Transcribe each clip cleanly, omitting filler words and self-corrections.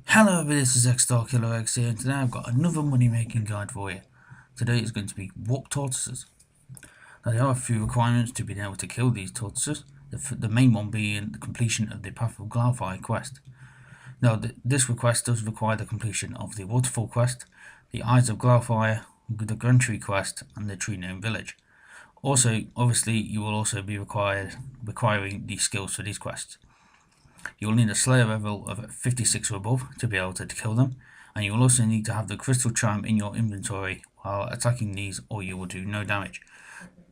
Hello everybody, this is XStark1ll3rX here, and today I've got another money making guide for you. Today is going to be warp tortoises. Now there are a few requirements to be able to kill these tortoises, the main one being the completion of the Path of Glauphai quest. Now this request does require the completion of the Waterfall quest, the Eyes of Glauphai, the Grand Tree quest, and the Tree Gnome Village. Also, obviously, you will also be requiring the skills for these quests. You will need a Slayer level of 56 or above to be able to kill them, and you will also need to have the Crystal Chime in your inventory while attacking these, or you will do no damage.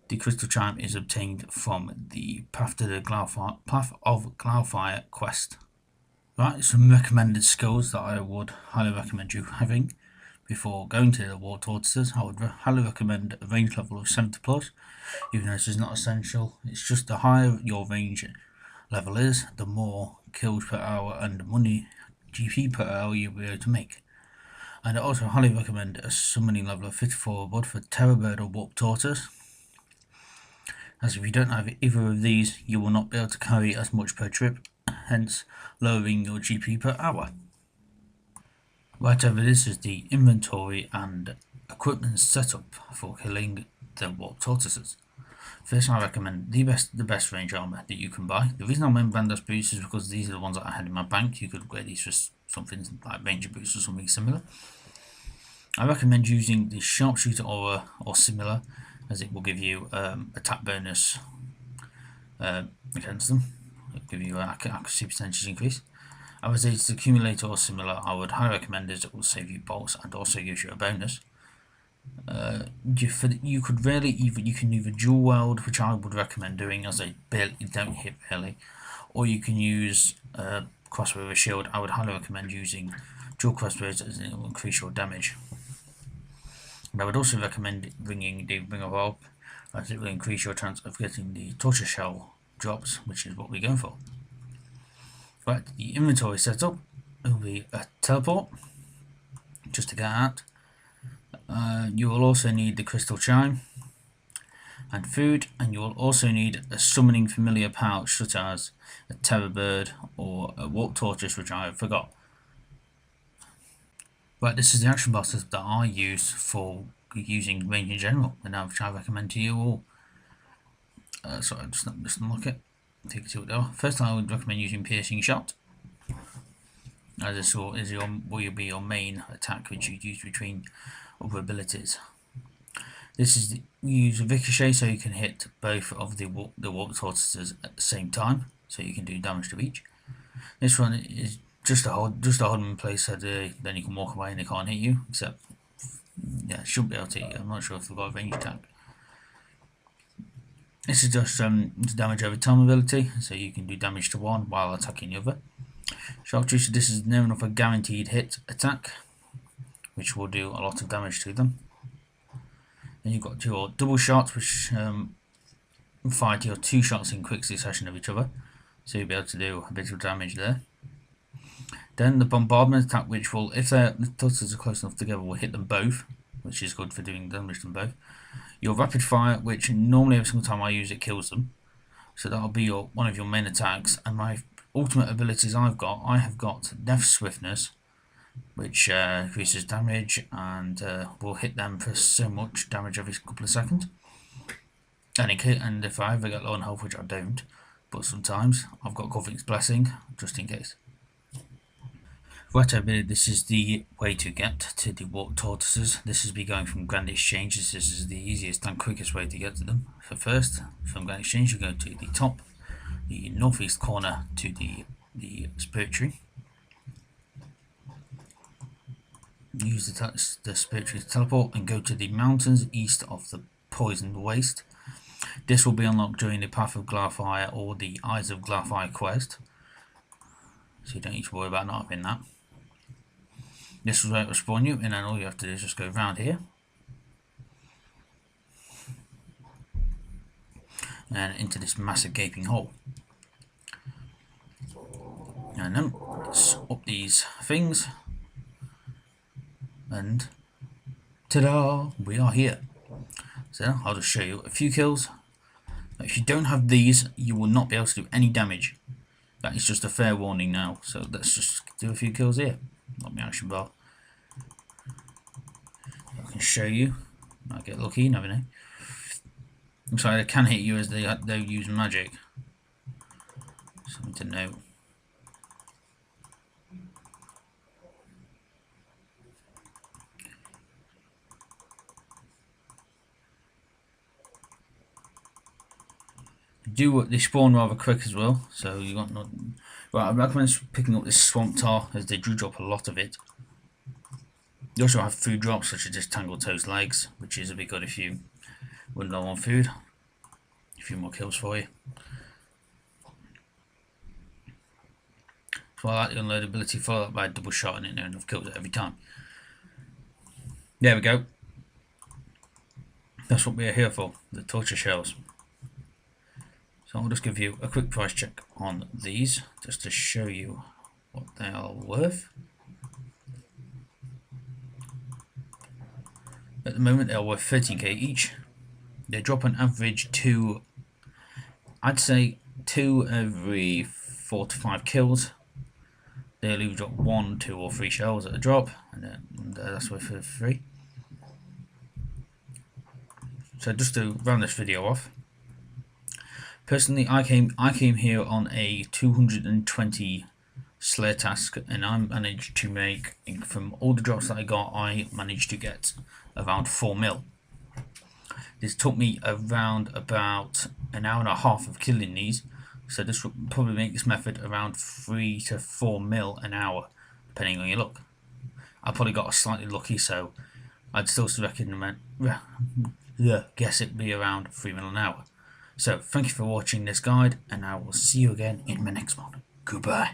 The Crystal Chime is obtained from the Path of Glauphai quest. Right, some recommended skills that I would highly recommend you having before going to the War Tortoises. I would highly recommend a range level of 70 plus, even though this is not essential. It's just the higher your range level is, the more kills per hour and money GP per hour you'll be able to make. And I also highly recommend a summoning level of 54 above for Terror Bird or Warp Tortoise, as if you don't have either of these you will not be able to carry as much per trip, hence lowering your GP per hour. Right over this is the inventory and equipment setup for killing the Warp Tortoises. First, I recommend the best range armor that you can buy. The reason I'm wearing Bandos boots is because these are the ones that I had in my bank. You could wear these for something like Ranger boots or something similar. I recommend using the Sharpshooter or similar, as it will give you attack bonus against them. It will give you an accuracy percentage increase. I would say it's Accumulator or similar. I would highly recommend it. It will save you bolts and also gives you a bonus. You can either dual weld, which I would recommend doing, as they don't hit barely, or you can use crossbow with a shield. I would highly recommend using dual crossbows, as it will increase your damage. And I would also recommend bringing the Ring of Orb, as it will increase your chance of getting the torture shell drops, which is what we're going for. Right, the inventory setup will be a teleport, just to get out. You will also need the Crystal Chime and food, and you will also need a summoning familiar pouch such as a Terror Bird or a Warp Tortoise, which I forgot. Right, this is the action bosses that I use for using range in general, and which I recommend to you all. Sorry, just unlock it. Take it to it there. First, I would recommend using Piercing Shot, as this will be your main attack, which you use between other abilities. This is you use a Ricochet, so you can hit both of the Warp Tortoises at the same time, so you can do damage to each. This one is just a hold them in place, so then you can walk away and they can't hit you. Except, yeah, should be able to hit you. I'm not sure if they've got a range attack. This is just damage over time ability, so you can do damage to one while attacking the other. Sharpshooter, this is near enough a guaranteed hit attack, which will do a lot of damage to them. Then you've got your double shots, which fire your 2 shots in quick succession of each other, so you'll be able to do a bit of damage there. Then the bombardment attack, which will, if the tortoises are close enough together, will hit them both, which is good for doing damage to them both. Your rapid fire, which normally every single time I use it kills them, so that'll be one of your main attacks. And my ultimate abilities I have got Death Swiftness, which increases damage and will hit them for so much damage every couple of seconds. And if I ever get low on health, which I don't, but sometimes, I've got Governing's Blessing, just in case. Right, everybody, this is the way to get to the Warp Tortoises. This is be going from Grand Exchange. This is the easiest and quickest way to get to them. So first, from Grand Exchange, you go to the top, the northeast corner to the Spirit Tree. Use the Spirit Tree to teleport and go to the mountains east of the Poisoned Waste. This will be unlocked during the Path of Glauphai or the Eyes of Glauphai quest, so you don't need to worry about not having that. This is where it will spawn you, and then all you have to do is just go around here and into this massive gaping hole, and then it's up these things, and ta-da, we are here. So I'll just show you a few kills. If you don't have these, you will not be able to do any damage. That is just a fair warning now. So let's just do a few kills here. not my action bar. I can show you. Might get lucky, you never know. I'm sorry, they can hit you as they use magic. Something to note. They spawn rather quick as well, so you got not. Right, I recommend picking up this swamp tar as they do drop a lot of it. You also have food drops such as this tangled toast legs, which is a bit good if you run low on food. A few more kills for you. So I like the unloadability, followed up by a double shot and I've killed it every time. There we go. That's what we're here for, the torture shells. So I'll just give you a quick price check on these, just to show you what they are worth. At the moment they are worth 13k each. They drop an average I'd say 2 every 4 to 5 kills. They'll either drop 1, 2 or 3 shells at a drop, and that's worth for free. So just to round this video off, personally I came here on a 220 Slayer task, and I managed to make, from all the drops that I managed to get around 4 mil. This took me around about an hour and a half of killing these, so this will probably make this method around 3 to 4 mil an hour, depending on your luck. I probably got slightly lucky, so I'd still recommend, guess it'd be around 3 mil an hour. So thank you for watching this guide, and I will see you again in my next one. Goodbye.